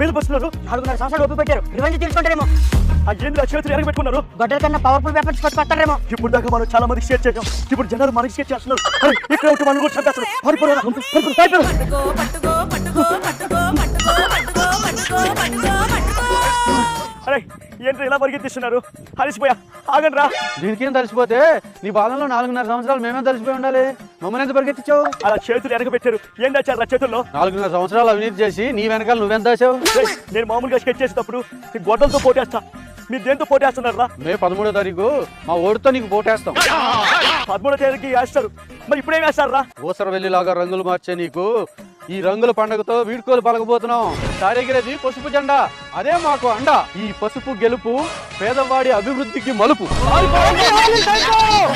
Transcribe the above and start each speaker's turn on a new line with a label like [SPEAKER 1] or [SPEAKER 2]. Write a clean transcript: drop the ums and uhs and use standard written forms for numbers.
[SPEAKER 1] మీద బస్సున్నారు 4.5 సంవత్సరాలు ఒప్పు పెట్టారు రివెంజ్ తీసుకుంటారేమో ఏంద్ర చేతులు ఎరగ పెట్టుకున్నారు గొడ్డల కన్నా పవర్ఫుల్ వెపన్స్ పట్టుకొస్తారేమో ఇప్పుడు దాకా మనం చాలా మందికి షేర్ చేసాం ఇప్పుడు జనాలు మనకి షేర్ చేస్తున్నారు ఇక్కడ ఒకటి మనం కూడా చంపేస్తున్నారు అరే ఏంటి ఇలా పరిగెత్తిస్తున్నారు అలసిపోయా ఆగండి రా
[SPEAKER 2] దీనికేం తలిసిపోతే నీ బాలంలో 4.5 సంవత్సరాలు మేమే తలిసిపోయి ఉండాలి మమ్మల్ని ఎంత పరిగెత్తించావు
[SPEAKER 1] అలా చేతులు ఎరగ పెట్టారు ఏం దాచారు రా చేతుల్లో
[SPEAKER 2] 4.5 సంవత్సరాలు అవినీతి చేసి నీ వెనకాల నువ్వెంత దాచావు
[SPEAKER 1] నేను మామూలుగా స్కెచ్ చేసేటప్పుడు గొడ్డలతో పోటేస్తా మీరు దేంతో పోటేస్తున్నారు రా
[SPEAKER 2] మే 13వ తారీఖు మా ఓడితో నీకు పోటేస్తాం
[SPEAKER 1] 13వ తేదీకి వేస్తారు మరి ఇప్పుడేం వేస్తారు రా
[SPEAKER 2] ఊసర వెళ్ళిలాగా రంగులు మార్చే నీకు ఈ రంగుల పండుగతో వీడ్కోలు పలకబోతున్నాం సారెగిరేది పసుపు జెండా అదే మాకు అండ ఈ పసుపు గెలుపు పేదవాడి అభివృద్ధికి మలుపు